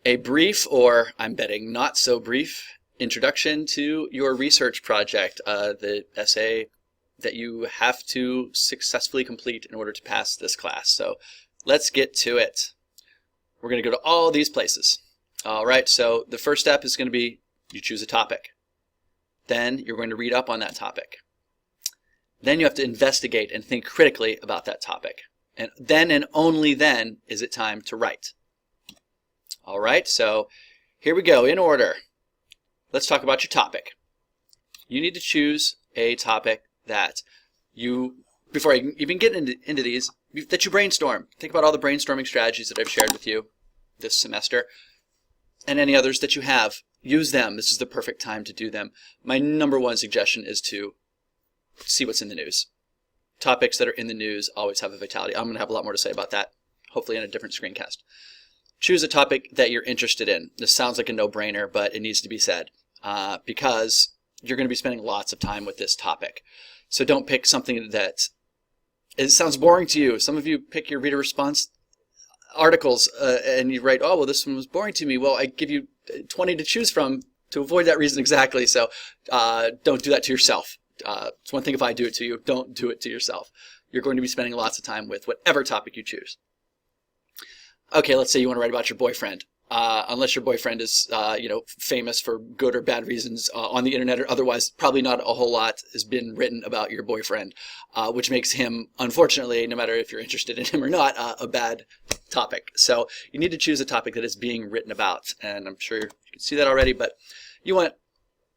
A brief, or I'm betting not so brief, introduction to your research project, the essay that you have to successfully complete in order to pass this class. So let's get to it. We're going to go to all these places. All right, so the first step is going to be you choose a topic. Then you're going to read up on that topic. Then you have to investigate and think critically about that topic. And then and only then is it time to write. All right, so here we go in order. Let's talk about your topic. You need to choose a topic that you, before I even get into these, that you brainstorm. Think about all the brainstorming strategies that I've shared with you this semester and any others that you have. Use them. This is the perfect time to do them. My number one suggestion is to see what's in the news. Topics that are in the news always have a vitality. I'm going to have a lot more to say about that, hopefully in a different screencast. Choose a topic that you're interested in. This sounds like a no-brainer, but it needs to be said because you're going to be spending lots of time with this topic. So don't pick something that it sounds boring to you. Some of you pick your reader response articles and you write, oh, well, this one was boring to me. Well, I give you 20 to choose from to avoid that reason exactly. So don't do that to yourself. It's one thing if I do it to you. Don't do it to yourself. You're going to be spending lots of time with whatever topic you choose. Okay, let's say you want to write about your boyfriend. Unless your boyfriend is, famous for good or bad reasons on the internet or otherwise, probably not a whole lot has been written about your boyfriend, which makes him, unfortunately, no matter if you're interested in him or not, a bad topic. So you need to choose a topic that is being written about, and I'm sure you can see that already, but you want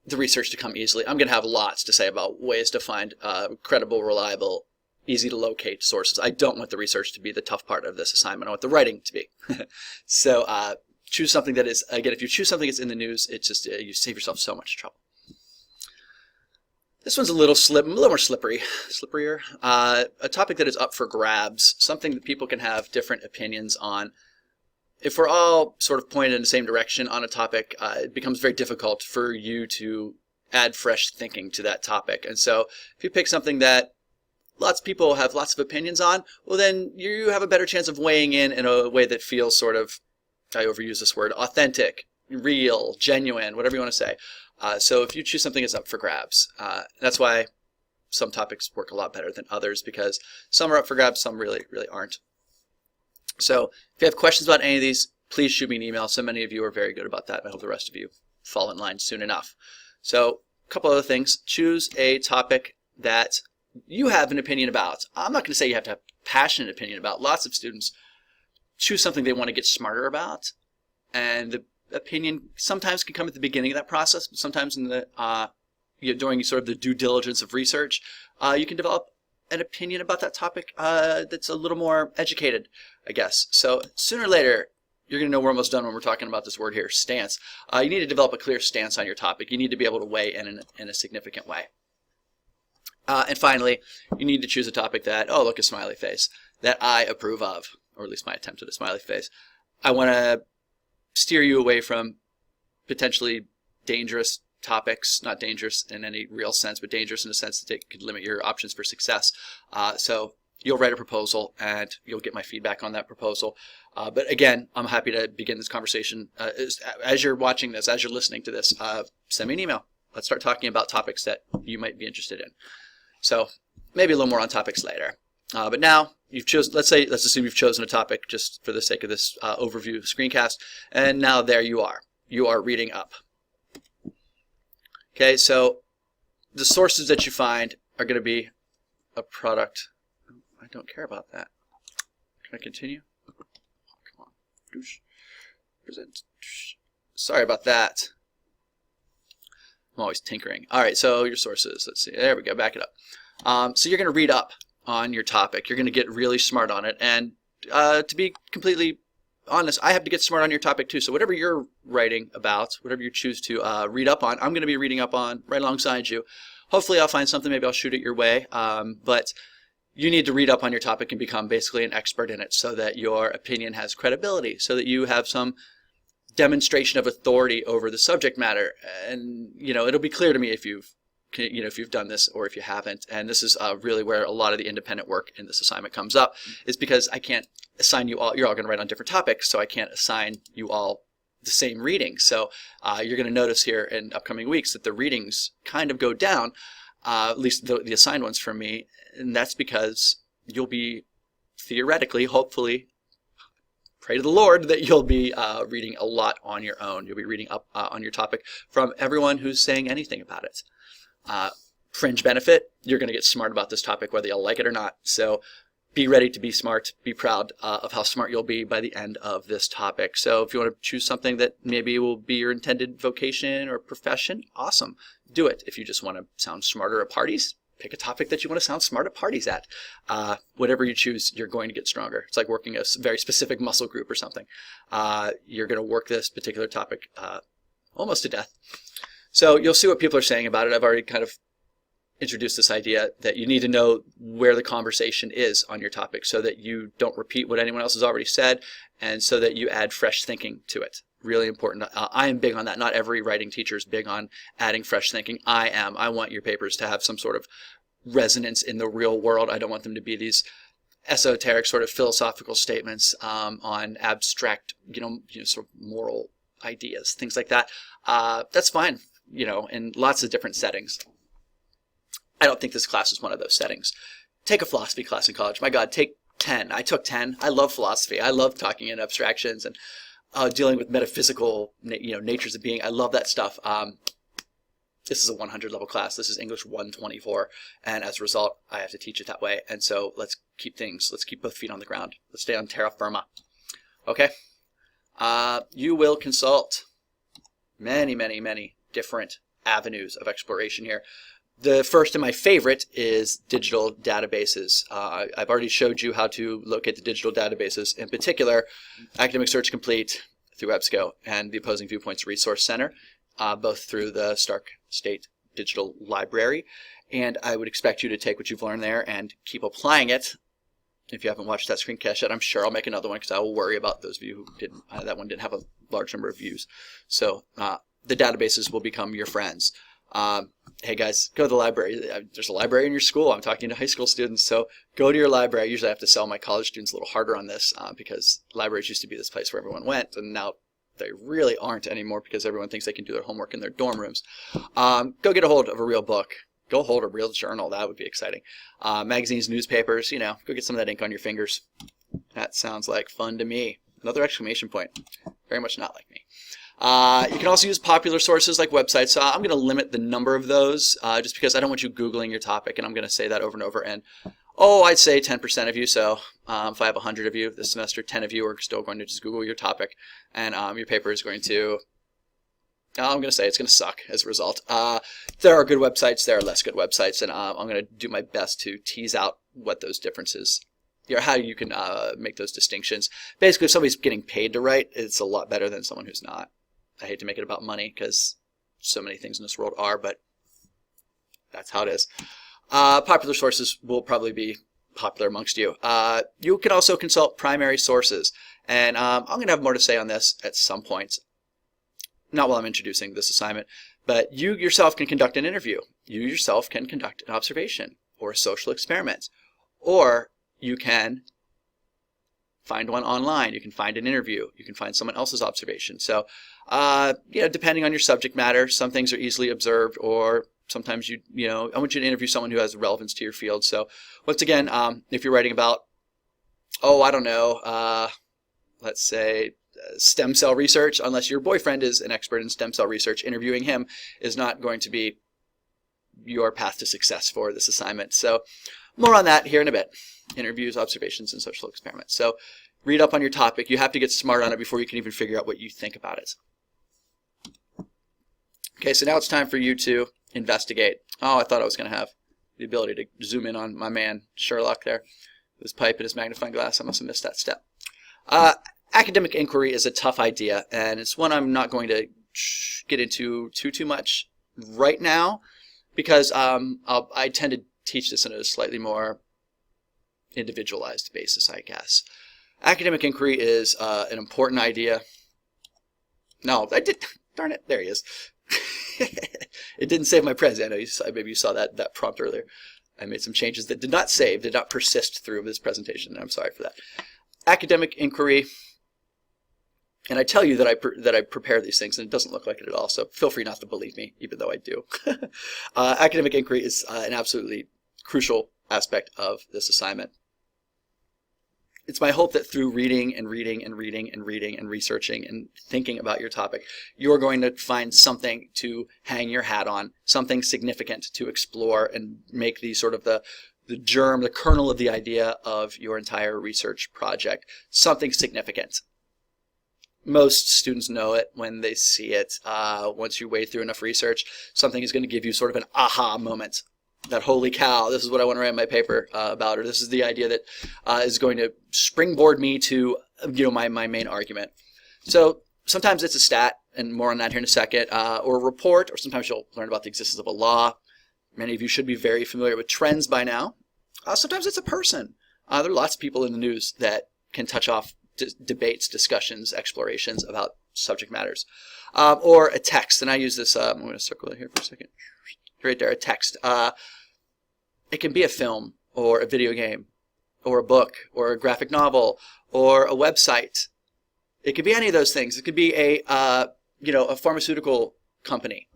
the research to come easily. I'm going to have lots to say about ways to find credible, reliable, easy to locate sources. I don't want the research to be the tough part of this assignment. I want the writing to be. So choose something that is, again, if you choose something that's in the news, it's just, you save yourself so much trouble. This one's a little more slipperier. A topic that is up for grabs, something that people can have different opinions on. If we're all sort of pointed in the same direction on a topic, it becomes very difficult for you to add fresh thinking to that topic. And so if you pick something that lots of people have lots of opinions on, well, then you have a better chance of weighing in a way that feels sort of, I overuse this word, authentic, real, genuine, whatever you want to say. So if you choose something that's up for grabs, that's why some topics work a lot better than others, because some are up for grabs, some really, really aren't. So if you have questions about any of these, please shoot me an email. So many of you are very good about that. I hope the rest of you fall in line soon enough. So a couple other things. Choose a topic that you have an opinion about. I'm not going to say you have to have a passionate opinion about. Lots of students choose something they want to get smarter about, and the opinion sometimes can come at the beginning of that process, but sometimes in the during sort of the due diligence of research, you can develop an opinion about that topic that's a little more educated, I guess. So sooner or later, you're going to know we're almost done when we're talking about this word here, stance. You need to develop a clear stance on your topic. You need to be able to weigh in a significant way. And finally, you need to choose a topic that, oh, look, a smiley face, that I approve of, or at least my attempt at a smiley face. I want to steer you away from potentially dangerous topics, not dangerous in any real sense, but dangerous in the sense that they could limit your options for success. So you'll write a proposal and you'll get my feedback on that proposal. But again, I'm happy to begin this conversation. As you're watching this, as you're listening to this, send me an email. Let's start talking about topics that you might be interested in. So maybe a little more on topics later. But now you've chosen, let's assume you've chosen a topic just for the sake of this overview screencast. And now there you are. You are reading up. Okay, so the sources that you find are going to be a product. I don't care about that. Can I continue? Oh, come on. Present. Sorry about that. I'm always tinkering. All right, so your sources. Let's see. There we go. Back it up. So you're going to read up on your topic. You're going to get really smart on it. And to be completely honest, I have to get smart on your topic too. So whatever you're writing about, whatever you choose to read up on, I'm going to be reading up on right alongside you. Hopefully I'll find something. Maybe I'll shoot it your way. But you need to read up on your topic and become basically an expert in it so that your opinion has credibility, so that you have some demonstration of authority over the subject matter. And it'll be clear to me if you've done this or if you haven't. And this is really where a lot of the independent work in this assignment comes up, is because I can't assign you all. You're all going to write on different topics, so I can't assign you all the same reading. So you're going to notice here in upcoming weeks that the readings kind of go down, at least the assigned ones from me, and that's because you'll be theoretically, hopefully, pray to the Lord that you'll be reading a lot on your own. You'll be reading up on your topic from everyone who's saying anything about it. Fringe benefit, you're going to get smart about this topic whether you'll like it or not. So be ready to be smart. Be proud of how smart you'll be by the end of this topic. So if you want to choose something that maybe will be your intended vocation or profession, awesome. Do it. If you just want to sound smarter at parties, pick a topic that you want to sound smart at parties at. Whatever you choose, you're going to get stronger. It's like working a very specific muscle group or something. You're going to work this particular topic almost to death. So you'll see what people are saying about it. I've already kind of introduced this idea that you need to know where the conversation is on your topic so that you don't repeat what anyone else has already said and so that you add fresh thinking to it. Really important. I am big on that. Not every writing teacher is big on adding fresh thinking. I am. I want your papers to have some sort of resonance in the real world. I don't want them to be these esoteric sort of philosophical statements on abstract, sort of moral ideas, things like that. That's fine, in lots of different settings. I don't think this class is one of those settings. Take a philosophy class in college. My God, take 10. I took 10. I love philosophy. I love talking in abstractions and dealing with metaphysical, natures of being. I love that stuff. This is a 100 level class. This is English 124, and as a result, I have to teach it that way. And so let's keep both feet on the ground. Let's stay on terra firma. Okay. You will consult many, many, many different avenues of exploration here. The first and my favorite is digital databases. I've already showed you how to locate the digital databases, in particular Academic Search Complete through EBSCO and the Opposing Viewpoints Resource Center, both through the Stark State Digital Library. And I would expect you to take what you've learned there and keep applying it. If you haven't watched that screencast yet, I'm sure I'll make another one because I will worry about those of you who didn't. That one didn't have a large number of views. So the databases will become your friends. Hey guys, go to the library. There's a library in your school. I'm talking to high school students, so go to your library. I usually have to sell my college students a little harder on this because libraries used to be this place where everyone went, and now they really aren't anymore because everyone thinks they can do their homework in their dorm rooms. Go get a hold of a real book. Go hold a real journal. That would be exciting. Magazines, newspapers, go get some of that ink on your fingers. That sounds like fun to me. Another exclamation point. Very much not like me. You can also use popular sources like websites. So I'm going to limit the number of those just because I don't want you Googling your topic, and I'm going to say that over and over. And, I'd say 10% of you. So if I have 100 of you this semester, 10 of you are still going to just Google your topic, and your paper is going to, I'm going to say it's going to suck as a result. There are good websites, there are less good websites, and I'm going to do my best to tease out what those differences how you can make those distinctions. Basically, if somebody's getting paid to write, it's a lot better than someone who's not. I hate to make it about money because so many things in this world are, but that's how it is. Popular sources will probably be popular amongst you. You can also consult primary sources, and I'm going to have more to say on this at some point. Not while I'm introducing this assignment, but you yourself can conduct an interview. You yourself can conduct an observation or a social experiment, or you can find one online. You can find an interview. You can find someone else's observation. So, depending on your subject matter, some things are easily observed, or sometimes I want you to interview someone who has relevance to your field. So, once again, if you're writing about, let's say stem cell research, unless your boyfriend is an expert in stem cell research, interviewing him is not going to be your path to success for this assignment. So, more on that here in a bit. Interviews, observations, and social experiments. So read up on your topic. You have to get smart on it before you can even figure out what you think about it. Okay, so now it's time for you to investigate. I thought I was going to have the ability to zoom in on my man Sherlock there. His pipe and his magnifying glass. I must have missed that step. Academic inquiry is a tough idea, and it's one I'm not going to get into too much right now because I tend to teach this in a slightly more individualized basis, I guess. Academic inquiry is an important idea. No, I did. Darn it, there he is. It didn't save my prez. I know maybe you saw that prompt earlier. I made some changes that did not persist through this presentation, and I'm sorry for that. Academic inquiry And I tell you that I prepare these things, and it doesn't look like it at all. So feel free not to believe me, even though I do. Academic inquiry is an absolutely crucial aspect of this assignment. It's my hope that through reading and reading and reading and reading and researching and thinking about your topic, you're going to find something to hang your hat on, something significant to explore and make the sort of the germ, the kernel of the idea of your entire research project, something significant. Most students know it when they see it. Once you wade through enough research, something is going to give you sort of an aha moment. That holy cow, this is what I want to write my paper about, or this is the idea that is going to springboard me to my main argument. So sometimes it's a stat, and more on that here in a second, or a report, or sometimes you'll learn about the existence of a law. Many of you should be very familiar with trends by now. Sometimes it's a person. There are lots of people in the news that can touch off debates, discussions, explorations about subject matters. Or a text, and I use this, I'm going to circle it here for a second. Right there, a text. It can be a film, or a video game, or a book, or a graphic novel, or a website. It could be any of those things. It could be a pharmaceutical company.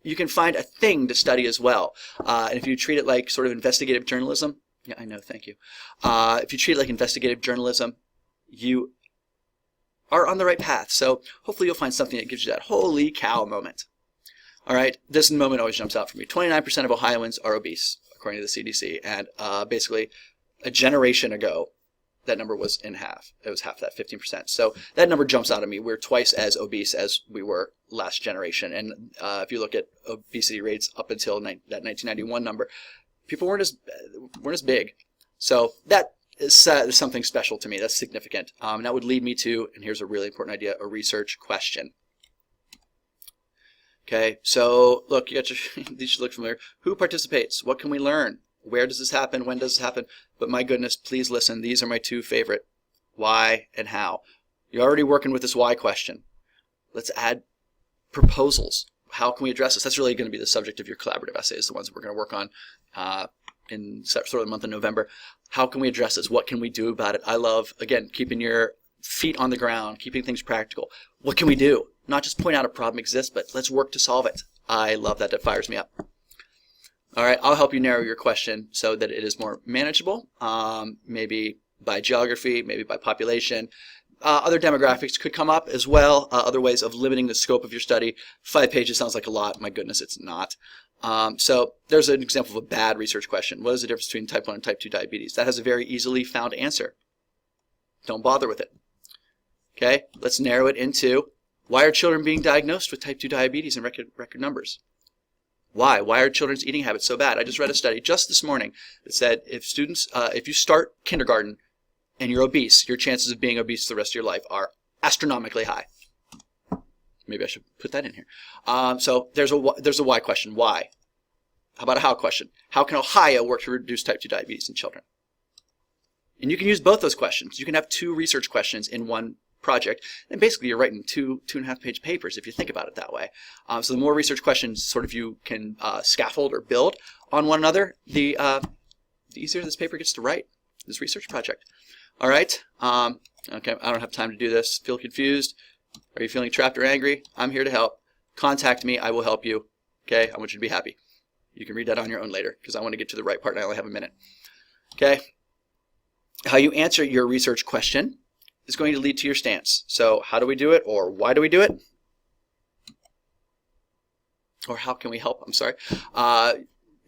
You can find a thing to study as well. And if you treat it like sort of investigative journalism, yeah, I know, thank you. If you treat it like investigative journalism, you are on the right path. So hopefully you'll find something that gives you that holy cow moment. All right, this moment always jumps out for me. 29% of Ohioans are obese, according to the CDC, and basically a generation ago, that number was in half. It was half that, 15%. So that number jumps out at me. We're twice as obese as we were last generation. And if you look at obesity rates up until that 1991 number, people weren't as big. So that is something special to me. That's significant. And that would lead me to, and here's a really important idea, a research question. Okay, so look, these should look familiar. Who participates? What can we learn? Where does this happen? When does this happen? But my goodness, please listen. These are my two favorite. Why and how. You're already working with this why question. Let's add proposals. How can we address this? That's really going to be the subject of your collaborative essays, the ones that we're going to work on in sort of the month of November. How can we address this? What can we do about it? I love, again, keeping your feet on the ground, keeping things practical. What can we do? Not just point out a problem exists, but let's work to solve it. I love that. That fires me up. All right, I'll help you narrow your question so that it is more manageable, maybe by geography, maybe by population. Other demographics could come up as well, other ways of limiting the scope of your study. 5 pages sounds like a lot. My goodness, it's not. So there's an example of a bad research question. What is the difference between type 1 and type 2 diabetes? That has a very easily found answer. Don't bother with it. Okay, let's narrow it into why are children being diagnosed with type 2 diabetes in record numbers? Why? Why are children's eating habits so bad? I just read a study just this morning that said if you start kindergarten and you're obese, your chances of being obese the rest of your life are astronomically high. Maybe I should put that in here. So there's a why question. Why? How about a how question? How can Ohio work to reduce type 2 diabetes in children? And you can use both those questions. You can have 2 research questions in one project, and basically you're writing 2.5 page papers if you think about it that way. So the more research questions sort of you can scaffold or build on one another, the easier this paper gets to write, this research project. All right. Okay, I don't have time to do this. Feel confused? Are you feeling trapped or angry? I'm here to help. Contact me. I will help you. Okay, I want you to be happy. You can read that on your own later because I want to get to the right part and I only have a minute. Okay. How you answer your research question is going to lead to your stance. So how do we do it, or why do we do it? Or how can we help? I'm sorry.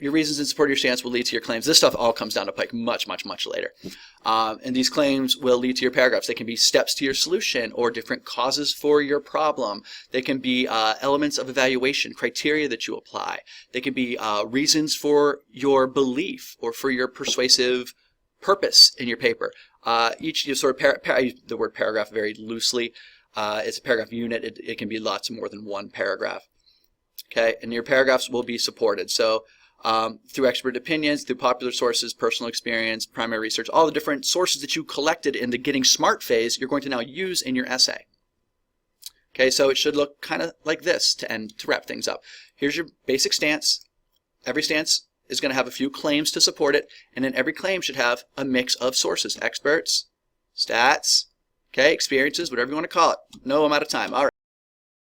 Your reasons in support of your stance will lead to your claims. This stuff all comes down to pike much, much, much later. And these claims will lead to your paragraphs. They can be steps to your solution or different causes for your problem. They can be elements of evaluation, criteria that you apply. They can be reasons for your belief or for your persuasive purpose in your paper. Each sort of I use the word paragraph very loosely. It's a paragraph unit. It can be lots more than one paragraph. Okay, and your paragraphs will be supported. So through expert opinions, through popular sources, personal experience, primary research, all the different sources that you collected in the getting smart phase, you're going to now use in your essay. Okay, so it should look kind of like this to wrap things up. Here's your basic stance. Every stance is going to have a few claims to support it, and then every claim should have a mix of sources, experts, stats, okay, experiences, whatever you want to call it. No, I'm out of time. All right.